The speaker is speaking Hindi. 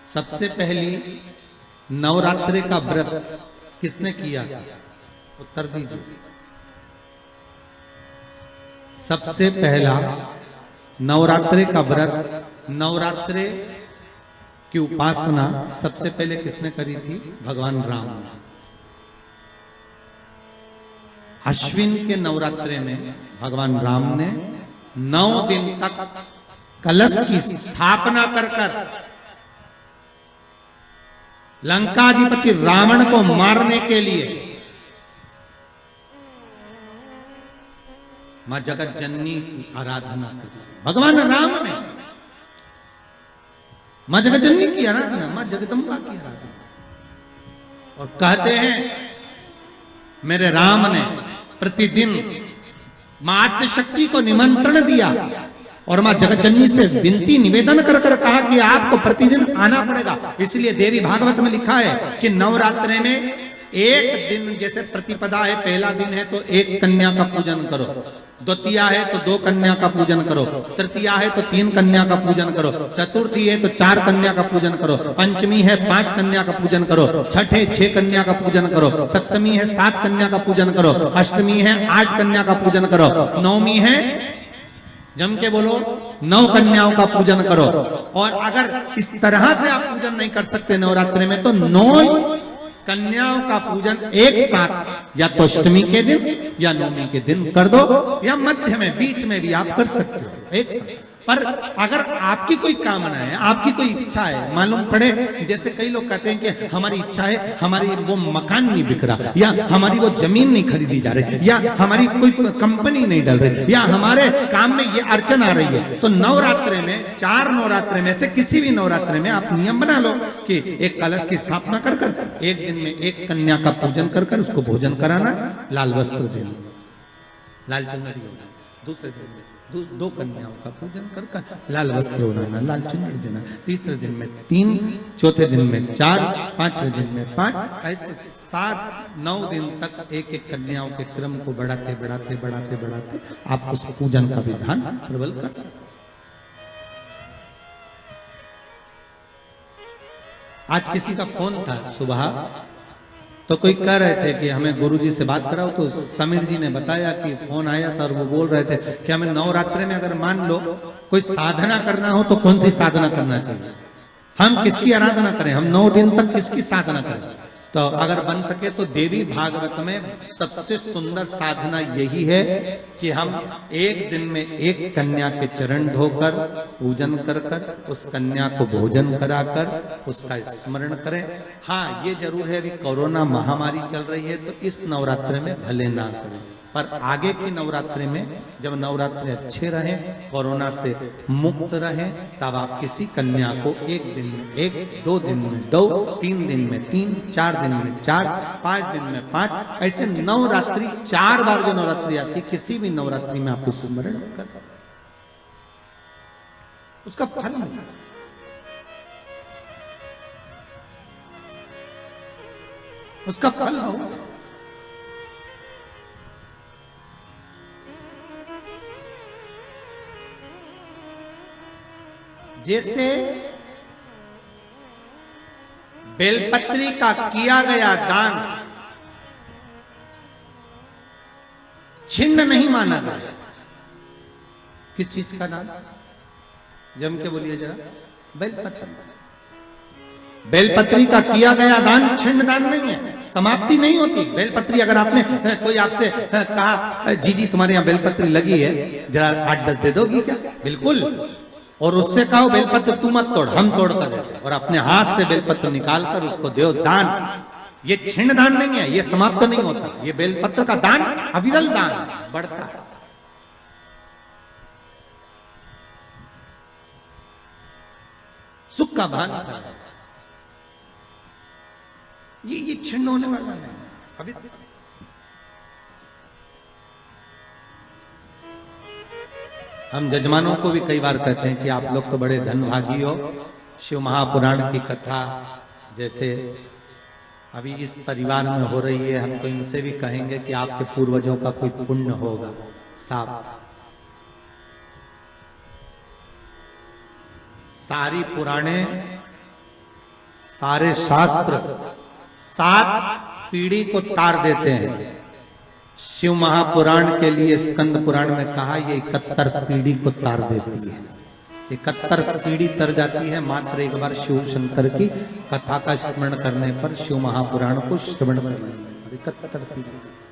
सबसे पहली नवरात्रि का व्रत किसने किया? उत्तर दीजिए। सबसे पहला नवरात्रि का व्रत, नवरात्रि की उपासना सबसे पहले किसने करी थी? भगवान राम ने। अश्विन के नवरात्रि में भगवान राम ने 9 दिन तक कलश की स्थापना कर लंकाधिपति रावण को मारने के लिए मां जगत जननी की आराधना की। भगवान राम ने मां जगत जननी की आराधना, मां जगदम्बा की आराधना। और कहते हैं मेरे राम ने प्रतिदिन मां आद्यशक्ति को निमंत्रण दिया और मां जगत जननी से विनती निवेदन कर कहा कि आपको प्रतिदिन आना पड़ेगा। इसलिए देवी भागवत में लिखा है कि नवरात्रि में एक दिन, जैसे प्रतिपदा है, पहला दिन है तो एक कन्या का पूजन करो, द्वितीया है तो 2 कन्या का पूजन करो, तृतीया है तो 3 कन्या का पूजन करो, चतुर्थी है तो 4 कन्या का पूजन करो, पंचमी है 5 कन्या का पूजन करो, छठ है 6 कन्या का पूजन करो, सप्तमी है 7 कन्या का पूजन करो, अष्टमी है 8 कन्या का पूजन करो, नवमी है, जम के बोलो, 9 कन्याओं का पूजन करो। और अगर इस तरह से आप पूजन नहीं कर सकते नवरात्रि में तो 9 कन्याओं का पूजन एक साथ या तो अष्टमी के दिन या नवमी के दिन कर दो, या मध्य में बीच में भी आप कर सकते हो एक साथ। पर अगर आपकी कोई कामना है, आपकी कोई इच्छा है, मालूम पड़े, जैसे कई लोग कहते हैं कि हमारी इच्छा है, हमारी वो मकान नहीं बिक रहा, या हमारी वो जमीन नहीं खरीदी जा रही, या हमारी कोई कंपनी नहीं डल रही, या हमारे काम में ये अड़चन आ रही है, तो नवरात्रि में 4 नवरात्रि में से किसी भी नवरात्रि में आप नियम बना लो कि एक कलश की स्थापना कर एक दिन में एक कन्या का पूजन कर उसको भोजन कराना, लाल वस्त्र देना, लाल चुनरी देना, दूसरे दिन में 2 कन्याओं का पूजन कर लाल वस्त्र ओढ़ाना, लाल चुनरी देना, तीसरे दिन में 3, चौथे दिन में 4, 5वें दिन में 5, ऐसे 7-9 दिन तक एक कन्याओं के क्रम को बढ़ाते आप उस पूजन का विधान प्रबल कर सकते। आज किसी का फोन था सुबह, तो कोई कह रहे थे कि हमें गुरुजी से बात कराओ, तो समीर जी ने बताया कि फोन आया था और वो बोल रहे थे कि हमें नवरात्रि में अगर मान लो कोई साधना करना हो तो कौन सी साधना करना चाहिए, हम किसकी आराधना करें, हम 9 दिन तक किसकी साधना करें। तो अगर बन सके तो देवी भागवत में सबसे सुंदर साधना यही है कि हम एक दिन में एक कन्या के चरण धोकर पूजन कर उस कन्या को भोजन कराकर उसका स्मरण करें। हाँ, ये जरूर है, अभी कोरोना महामारी चल रही है तो इस नवरात्रि में भले ना करें, पर आगे की नवरात्रि में जब नवरात्रि अच्छे रहें, कोरोना से मुक्त रहें, तब आप किसी कन्या को एक दिन में 1, 2 दिन में 2, 3 दिन में 3, 4 दिन में 4, 5 दिन में 5, ऐसे नवरात्रि 4 बार जो नवरात्रि आती, किसी भी नवरात्रि में आप स्मरण कर उसका फल मिलेगा। उसका फल होगा। जैसे बेलपत्री का किया गया दान छिन्न नहीं माना गया। किस चीज का दान? जम के बोलिए जरा। बेलपत्री। बेलपत्री का किया गया दान छिन्न दान नहीं है, समाप्ति नहीं होती। बेलपत्री अगर आपने कोई आपसे कहा जी तुम्हारे यहाँ बेलपत्री लगी है, जरा 8-10 दे दोगी क्या? बिल्कुल। और उससे कहो बेलपत्र तू मत तोड़, हम तोड़ कर देते, और अपने हाथ से बेलपत्र निकालकर उसको दो दान। ये छिन्न दान नहीं है, ये समाप्त नहीं होता। ये बेलपत्र का दान अविरल दान बढ़ता है। सुख का भान ये छिन्न होने वाला नहीं अभी। हम जजमानों को भी कई बार कहते हैं कि आप लोग तो बड़े धनभागी हो, शिव महापुराण की कथा जैसे अभी इस परिवार में हो रही है, हम तो इनसे भी कहेंगे कि आपके पूर्वजों का कोई पुण्य होगा। साफ सारी पुराणे सारे शास्त्र 7 पीढ़ी को तार देते हैं। शिव महापुराण के लिए स्कंद पुराण में कहा ये 71 पीढ़ी को तार देती है। 71 पीढ़ी तर जाती है मात्र एक बार शिव शंकर की कथा का स्मरण करने पर, शिव महापुराण को श्रवण करने पर 71 पीढ़ी।